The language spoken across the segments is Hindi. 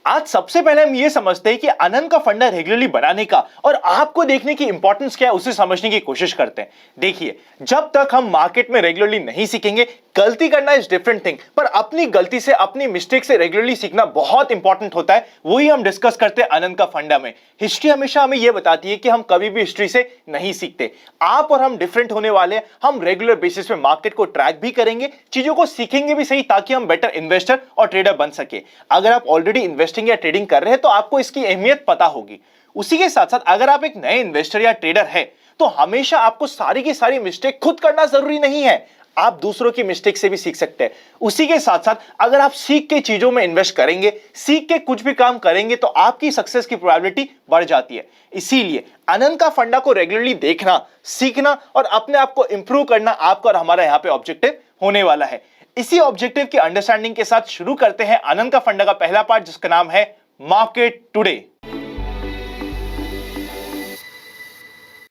आज सबसे पहले हम ये समझते हैं कि आनंद का फंडा रेगुलरली बनाने का और आपको देखने की इंपॉर्टेंस क्या है उसे समझने की कोशिश करते हैं। देखिए, जब तक हम मार्केट में रेगुलरली नहीं सीखेंगे, गलती करना इज डिफरेंट थिंग, पर अपनी गलती से अपनी मिस्टेक से रेगुलरली सीखना बहुत इंपॉर्टेंट होता है। वही हम डिस्कस करते हैं आनंद का फंडा में। हिस्ट्री हमेशा हमें यह बताती है कि हम कभी भी हिस्ट्री से नहीं सीखते। आप और हम डिफरेंट होने वाले हैं। हम रेगुलर बेसिस पे मार्केट को ट्रैक भी करेंगे, चीजों को सीखेंगे भी सही, ताकि हम बेटर इन्वेस्टर और ट्रेडर बन सके। अगर आप ऑलरेडी इन्वेस्टिंग या ट्रेडिंग कर रहे हैं तो आपको इसकी अहमियत पता होगी। उसी के साथ साथ अगर आप एक नए इन्वेस्टर या ट्रेडर है तो हमेशा आपको सारी की सारी मिस्टेक खुद करना जरूरी नहीं है, आप दूसरों की मिस्टेक से भी सीख सकते हैं। उसी के साथ साथ अगर आप सीख के चीजों में इन्वेस्ट करेंगे, सीख के कुछ भी काम करेंगे, तो आपकी सक्सेस की प्रोबेबिलिटी बढ़ जाती है। इसीलिए आनंद का फंडा को रेगुलरली देखना, सीखना और अपने आप को इंप्रूव करना आपका और हमारा यहां पे ऑब्जेक्टिव होने वाला है। इसी ऑब्जेक्टिव की अंडरस्टैंडिंग के साथ शुरू करते हैं आनंद का फंडा का पहला पार्ट, जिसका नाम है मार्केट टुडे।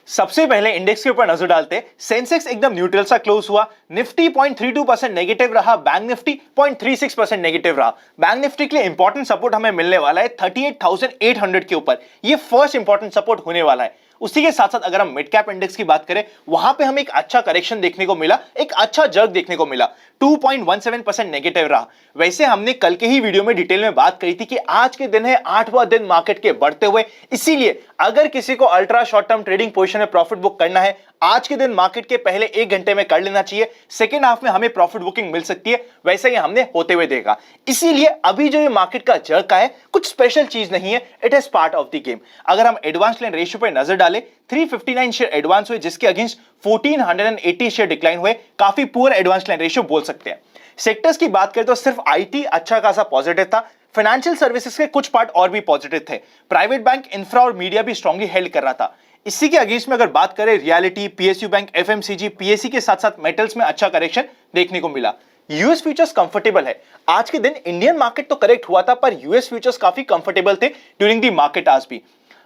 सबसे पहले इंडेक्स के ऊपर नजर डालते हैं। सेंसेक्स एकदम न्यूट्रल सा क्लोज हुआ। निफ्टी 0.32% नेगेटिव रहा। बैंक निफ्टी 0.36% नेगेटिव रहा। बैंक निफ्टी के लिए इंपॉर्टेंट सपोर्ट हमें मिलने वाला है 38,800 के ऊपर। ये फर्स्ट इंपॉर्टेंट सपोर्ट होने वाला है। उसी के साथ साथ अगर हम मिड कैप इंडेक्स की बात करें, वहां पे हमें एक अच्छा करेक्शन देखने को मिला, एक अच्छा जर्क देखने को मिला। 2.17% नेगेटिव रहा। वैसे हमने कल के ही वीडियो में डिटेल में बात करी थी कि आज के दिन है 8वां दिन मार्केट के बढ़ते हुए। इसीलिए अगर किसी को ultra short term trading position में प्रॉफिट बुक करना है, आज के दिन मार्केट के पहले 1 घंटे में कर लेना चाहिए। सेकेंड हाफ में हमें प्रॉफिट बुकिंग मिल सकती है, वैसे ही हमने होते हुए देखा। इसीलिए अभी जो ये मार्केट का जर्क है कुछ स्पेशल चीज नहीं है, it is part of the game. अगर हम एडवांस लाइन रेशियो पर नजर डालें, 359 शेयर एडवांस हुए, जिसके अगेंस्ट 1480 शेयर डिक्लाइन हुए। काफी पुअर एडवांस लाइन रेशियो बोल सकते हैं। सेक्टर्स की बात करें तो सिर्फ आईटी अच्छा खासा पॉजिटिव था। फाइनेंशियल सर्विसेज के कुछ पार्ट और भी पॉजिटिव थे। प्राइवेट बैंक, इंफ्रा और मीडिया भी स्ट्रांगली हेल्ड कर रहा था। इसी के अगेंस्ट में अगर बात करें, reality, PSU bank, FMCG, PSC के साथ साथ मेटल्स में अच्छा करेक्शन देखने को मिला। यूएस फ्यूचर्स कंफर्टेबल है। आज के दिन इंडियन मार्केट तो करेक्ट हुआ था, पर यूएस फ्यूचर्स काफी कंफर्टेबल थे ड्यूरिंग द मार्केट आज भी।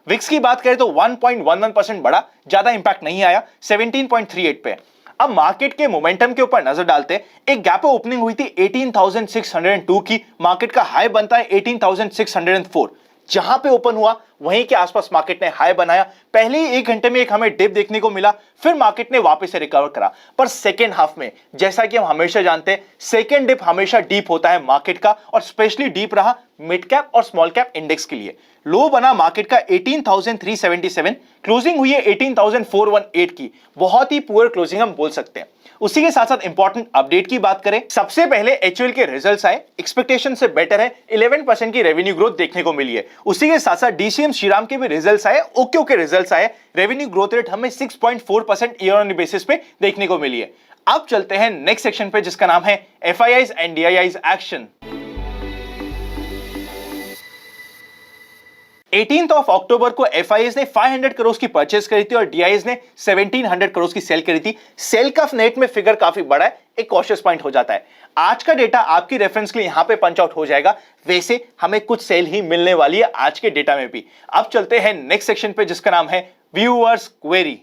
विक्स की बात करें तो 1.11% बढ़ा, ज्यादा इंपैक्ट नहीं आया, 17.38 पे। अब मार्केट के मोमेंटम के ऊपर नजर डालते हैं। एक गैप ओपनिंग हुई थी 18,602 की। मार्केट का हाई बनता है 18,604। जहां पे ओपन हुआ वहीं के आसपास मार्केट ने हाई बनाया। पहले ही 1 घंटे में एक हमें डिप देखने को मिला, फिर मार्केट ने वापस से रिकवर करा। पर सेकेंड हाफ में, जैसा कि हम हमेशा जानते हैं, सेकेंड डिप हमेशा डीप होता है मार्केट का, और स्पेशली डीप रहा मिड कैप और स्मॉल कैप इंडेक्स के लिए। लो बना मार्केट का 18,377, क्लोजिंग हुई है 18,418 की। बहुत ही पुअर क्लोजिंग हम बोल सकते हैं। उसी के साथ साथ इंपॉर्टेंट अपडेट की बात करें, सबसे पहले एचयूएल के रिजल्ट्स आए, एक्सपेक्टेशन से बेटर है। 11% की रेवेन्यू ग्रोथ देखने को मिली है। उसी के साथ साथ डीसीएम श्रीराम के भी रिजल्ट्स आए, ओके रिजल्ट्स आए। रेवेन्यू ग्रोथ रेट हमें 6.4% ईयर ऑन बेसिस पे देखने को मिली है। अब चलते हैं नेक्स्ट सेक्शन पे, जिसका नाम है FIIs and DIIs action. 18th of October को एफआईआईज ने 500 करोड़ की परचेज करी थी और डीआईआईज ने 1700 करोड़ की सेल करी थी। सेल का नेट में फिगर काफी बड़ा है, एक कॉशियस पॉइंट हो जाता है। आज का डेटा आपकी रेफरेंस के लिए यहां पे पंच आउट हो जाएगा। वैसे हमें कुछ सेल ही मिलने वाली है आज के डेटा में भी। अब चलते हैं नेक्स्ट सेक्शन पे, जिसका नाम है व्यूअर्स क्वेरी।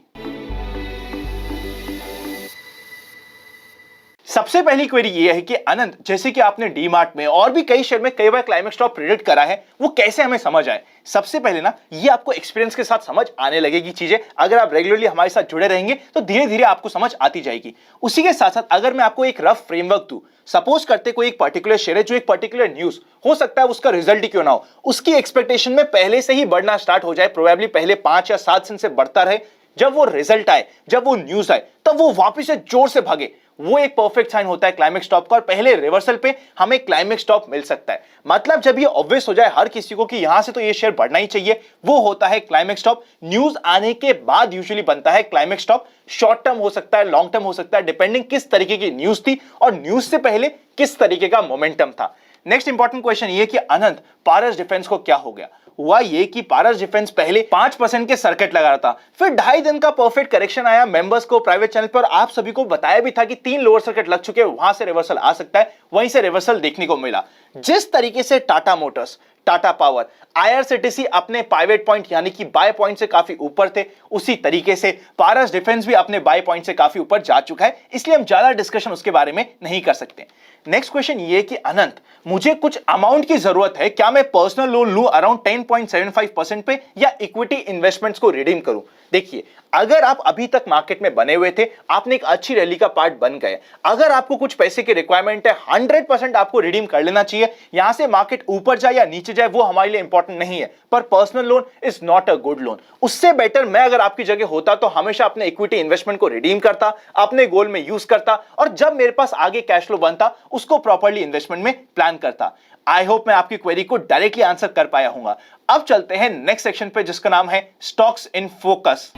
सबसे पहली क्वेरी ये है कि अनंत, जैसे कि आपने डीमार्ट में और भी कई शेयर में कई बार क्लाइमेक्स टॉप प्रेडिक्ट करा है, वो कैसे हमें समझ आए। सबसे पहले ना, ये आपको एक्सपीरियंस के साथ समझ आने लगेगी चीजें। अगर आप रेगुलरली हमारे साथ जुड़े रहेंगे तो धीरे धीरे आपको समझ आती जाएगी। उसी के साथ साथ अगर मैं आपको एक रफ फ्रेमवर्क दूं, सपोज करते कोई एक पर्टिकुलर शेयर है, जो एक पर्टिकुलर न्यूज हो सकता है उसका रिजल्ट ही क्यों ना हो, उसकी एक्सपेक्टेशन में पहले से ही बढ़ना स्टार्ट हो जाए, प्रोबेबली पहले 5 या 7 दिन से बढ़ता रहे। जब वो रिजल्ट आए, जब वो न्यूज आए, तब वो वापिस से जोर से भागे, वो एक परफेक्ट साइन होता है क्लाइमेक्स टॉप का। और पहले रिवर्सल पे हमें क्लाइमेक्स टॉप मिल सकता है। मतलब जब ये ऑब्वियस हो जाए हर किसी को कि यहां से तो ये शेयर बढ़ना ही चाहिए, वो होता है क्लाइमेक्स टॉप। न्यूज आने के बाद यूजुअली बनता है क्लाइमेक्स टॉप। शॉर्ट टर्म हो सकता है, लॉन्ग टर्म हो सकता है, डिपेंडिंग किस तरीके की न्यूज थी और न्यूज से पहले किस तरीके का मोमेंटम था। नेक्स्ट इंपॉर्टेंट क्वेश्चन ये कि अनंत, पारस डिफेंस को क्या हो गया। हुआ ये कि पारस डिफेंस पहले 5% के सर्किट लगा रहा था, फिर 2.5 दिन का परफेक्ट करेक्शन आया मेंबर्स को प्राइवेट चैनल पर। आप सभी को बताया भी था कि 3 लोअर सर्किट लग चुके हैं, वहां से रिवर्सल आ सकता है, वहीं से रिवर्सल देखने को मिला। जिस तरीके से Tata Motors, Tata power, IRCTC अपने पाइवेट पॉइंट यानी कि बाय पॉइंट से काफी ऊपर थे, उसी तरीके से पारस डिफेंस भी अपने बाय पॉइंट से काफी ऊपर जा चुका है, इसलिए हम ज्यादा डिस्कशन उसके बारे में नहीं कर सकते। नेक्स्ट क्वेश्चन ये कि अनंत, मुझे कुछ अमाउंट की जरूरत है, क्या मैं पर्सनल लोन लूं अराउंड 10.75% पे या इक्विटी इन्वेस्टमेंट्स को रिडीम करूं? देखिए, अगर आप अभी तक मार्केट में बने हुए थे, आपने एक अच्छी रैली का पार्ट बन गए, अगर आपको कुछ पैसे की रिक्वायरमेंट है, 100% आपको रिडीम कर लेना चाहिए। यहां से मार्केट ऊपर जाए या नीचे जाए वो हमारे लिए इंपॉर्टेंट नहीं है, पर personal loan is not a good loan. उससे बेटर मैं अगर आपकी जगह होता तो हमेशा अपने इक्विटी इन्वेस्टमेंट को रिडीम करता, अपने गोल में यूज करता, और जब मेरे पास आगे कैश फ्लो बनता उसको प्रॉपर्ली इन्वेस्टमेंट में प्लान करता। आई होप मैं आपकी क्वेरी को डायरेक्टली आंसर कर पाया हूंगा। अब चलते हैं नेक्स्ट सेक्शन पे जिसका नाम है स्टॉक्स इन फोकस।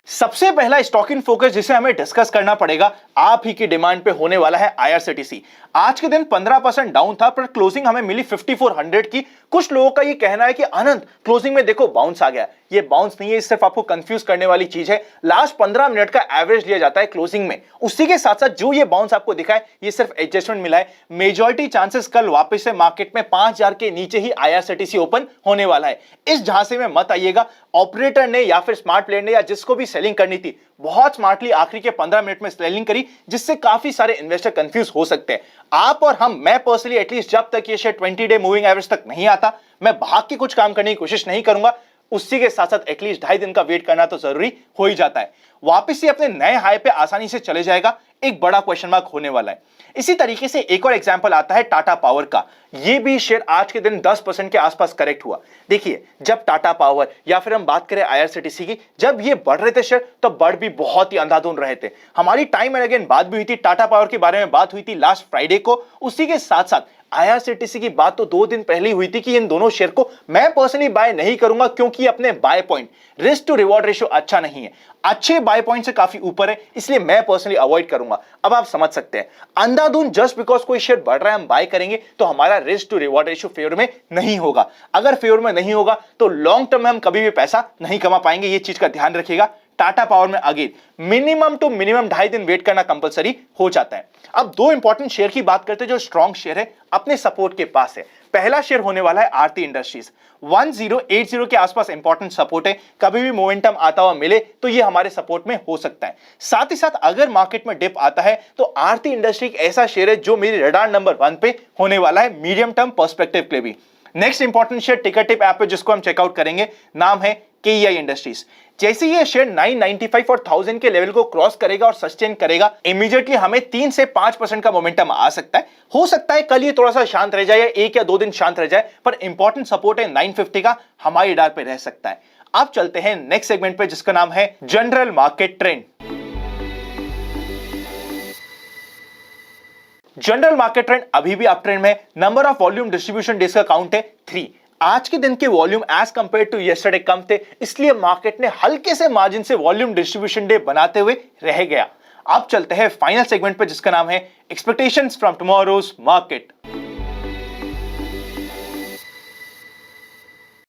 सबसे पहला स्टॉक इन फोकस जिसे हमें डिस्कस करना पड़ेगा, आप ही की डिमांड पे होने वाला है आईआरसीटीसी। आज के दिन 15% डाउन था, पर क्लोजिंग हमें मिली 5400 की। कुछ लोगों का ये कहना है कि आनंद क्लोजिंग में देखो बाउंस आ गया। ये बाउंस नहीं है, सिर्फ आपको कंफ्यूज करने वाली चीज है। लास्ट 15 मिनट का एवरेज लिया जाता है क्लोजिंग में, उसी के साथ साथ जो ये बाउंस आपको दिखा है ये सिर्फ एडजस्टमेंट मिला है। मेजॉरिटी चांसेस कल वापस से मार्केट में 5000 के नीचे ही आईआरसीटीसी ओपन होने वाला है। इस झांसे में मत आइएगा। ऑपरेटर ने या फिर स्मार्ट प्लेयर ने या जिसको भी सेलिंग करनी थी, बहुत स्मार्टली आखिरी के 15 मिनट में सेलिंग करी, जिससे काफी सारे इन्वेस्टर कंफ्यूज हो सकते हैं। आप और हम, मैं पर्सनली एटलीस्ट जब तक ये शेयर 20 डे मूविंग एवरेज तक नहीं आता, मैं भाग के कुछ काम करने की कोशिश नहीं करूंगा। उसी के साथ साथ एटलीस्ट 2.5 दिन का वेट करना तो जरूरी हो ही जाता है। वापस से अपने नए हाई पे आसानी से चले जाएगा, एक बड़ा क्वेश्चन मार्क होने वाला है। इसी तरीके से एक और एग्जांपल आता है टाटा पावर का। ये भी शेयर आज के दिन 10% के आसपास करेक्ट हुआ। देखिए, जब टाटा पावर या फिर हम बात करें आईआरसीटीसी की, जब ये बढ़ रहे थे शेयर, तब बढ़ भी बहुत ही अंधाधुंध रहे थे। हमारी टाइम एंड अगेन बात भी हुई थी, टाटा पावर के बारे में बात हुई थी लास्ट फ्राइडे को। उसी के साथ साथ आईआरसीटीसी की बात तो 2 दिन पहले हुई थी कि इन दोनों शेयर को मैं पर्सनली बाय नहीं करूंगा, क्योंकि अपने buy point, risk to reward ratio अच्छा नहीं है, अच्छे बाय पॉइंट से काफी ऊपर है, इसलिए मैं पर्सनली अवॉइड करूंगा। अब आप समझ सकते हैं, अंधाधुंध जस्ट बिकॉज कोई शेयर बढ़ रहा है हम बाय करेंगे तो हमारा risk to reward ratio favour में नहीं होगा। अगर फेवर में नहीं होगा तो लॉन्ग टर्म में हम कभी भी पैसा नहीं कमा पाएंगे, ये चीज का ध्यान रखिएगा। टाटा पावर में अगेन मिनिमम टू मिनिमम 2.5 दिन वेट करना कंपलसरी हो जाता है। अब 2 इंपॉर्टेंट शेयर की बात करते हैं जो स्ट्रॉन्ग शेयर है, अपने सपोर्ट के पास है। पहला शेयर होने वाला है आरती इंडस्ट्रीज। 1080 के आसपास इंपॉर्टेंट सपोर्ट है, कभी भी मोमेंटम आता हुआ मिले तो ये हमारे सपोर्ट में हो सकता है। साथ ही साथ अगर मार्केट में डिप आता है तो आरती इंडस्ट्री एक ऐसा शेयर है जो मेरी रडार नंबर 1 पे होने वाला है मीडियम टर्म पर्सपेक्टिव के लिए भी। नेक्स्ट इंपॉर्टेंट शेयर टिकर टिप ऐप पे जिसको हम चेकआउट करेंगे, नाम है केईआई इंडस्ट्रीज। जैसे ये शेयर 995 और 1000 के लेवल को क्रॉस करेगा और सस्टेन करेगा, इमीडिएटली हमें 3 से 5% का मोमेंटम आ सकता है। हो सकता है कल ये थोड़ा सा शांत रह जाए, 1 या 2 दिन शांत रह जाए, पर इंपॉर्टेंट सपोर्ट है 950 का, हमारी रडार पे रह सकता है। अब चलते हैं नेक्स्ट सेगमेंट पे जिसका नाम है general market trend. General market trend अभी भी अप ट्रेंड में। Number of volume distribution days का काउंट है 3। आज के दिन के volume as compare to yesterday कम थे, इसलिए मार्केट ने हल्के से मार्जिन से वॉल्यूम डिस्ट्रीब्यूशन डे बनाते हुए रह गया। अब चलते हैं फाइनल सेगमेंट पे जिसका नाम है एक्सपेक्टेशंस फ्रॉम टुमारोज मार्केट।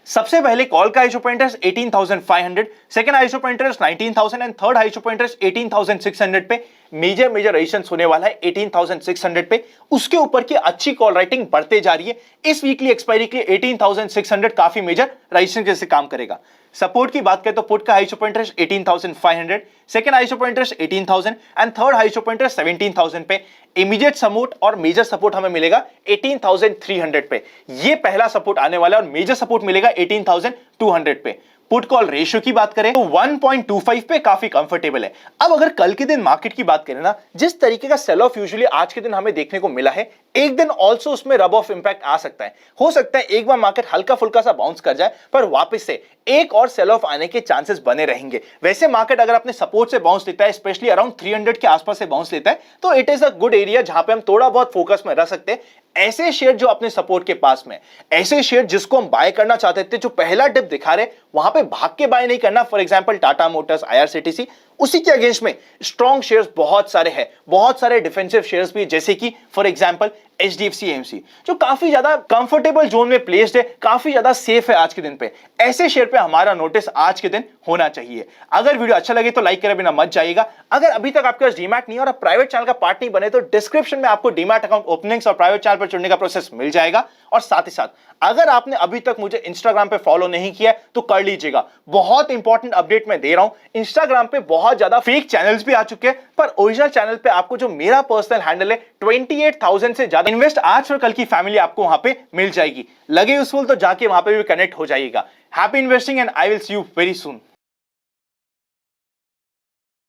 सबसे पहले कॉल का high interest 18,500, second high interest 19,000 and third high interest 18,600 पे मेजर रेजिस्टेंस होने वाला है 18,600 पे। उसके ऊपर की अच्छी कॉल राइटिंग बढ़ते जा रही है। इस वीकली एक्सपायरी के लिए 18,600 काफी मेजर रेजिस्टेंस जैसे काम करेगा। सपोर्ट की बात करें तो पुट का high interest 18,500, second high interest 18,000 and third high interest 17,000 पे। इमीडिएट सपोर्ट और मेजर सपोर्ट हमें मिलेगा 18,300 पे। ये पहला सपोर्ट आने वाला है और मेजर सपोर्ट मिलेगा 18,200 पे। पुट कॉल रेशियो की बात करें तो 1.25 पे काफी कंफर्टेबल है। अब अगर कल के दिन मार्केट की बात करें ना, जिस तरीके का सेल ऑफ यूजुअली आज के दिन हमें देखने को मिला है, एक दिन ऑल्सो उसमें रब ऑफ इंपैक्ट आ सकता है। हो सकता है एक बार मार्केट हल्का फुल्का सा बाउंस कर जाए, पर वापस से एक और सेल ऑफ आने के चांसेस बने रहेंगे। वैसे मार्केट अगर अपने सपोर्ट से बाउंस लेता है, स्पेशली अराउंड 300 के आसपास से बाउंस लेता है, तो it is a good area जहां पे हम थोड़ा बहुत फोकस में रह सकते हैं। ऐसे शेयर जो अपने सपोर्ट के पास में, ऐसे शेयर जिसको हम बाय करना चाहते थे, जो पहला डिप दिखा रहे, वहां पे भाग के बाय नहीं करना। For example Tata Motors, IRCTC, उसी के अगेंस्ट में स्ट्रॉन्ग शेयर्स बहुत सारे हैं, बहुत सारे डिफेंसिव शेयर्स भी, जैसे कि फॉर एग्जांपल HDFC AMC जो काफी ज्यादा कंफर्टेबल जोन में प्लेस्ड है, काफी ज्यादा सेफ है आज के दिन पे। ऐसे शेयर पे हमारा नोटिस आज के दिन होना चाहिए। अगर वीडियो अच्छा लगे तो लाइक करे बिना मत जाइएगा। अगर अभी तक आपके पास डीमैट नहीं और आप प्राइवेट चैनल का पार्ट नहीं बने तो डिस्क्रिप्शन में आपको डीमैट अकाउंट ओपनिंग्स और प्राइवेट चैनल पर जुड़ने का प्रोसेस मिल जाएगा। और साथ ही साथ अगर आपने अभी तक मुझे इंस्टाग्राम पे फॉलो नहीं किया है तो कर लीजिएगा। बहुत इंपॉर्टेंट अपडेट मैं दे रहा हूं। इंस्टाग्राम पे बहुत ज्यादा फेक चैनल्स भी आ चुके हैं, पर ओरिजिनल चैनल पे आपको जो मेरा पर्सनल हैंडल है 28,000 से ज्यादा इन्वेस्ट आज और कल की फैमिली आपको वहां पे मिल जाएगी। लगे यूजफुल तो जाके वहां पे भी कनेक्ट हो जाइएगा। Happy investing and I will see you very soon.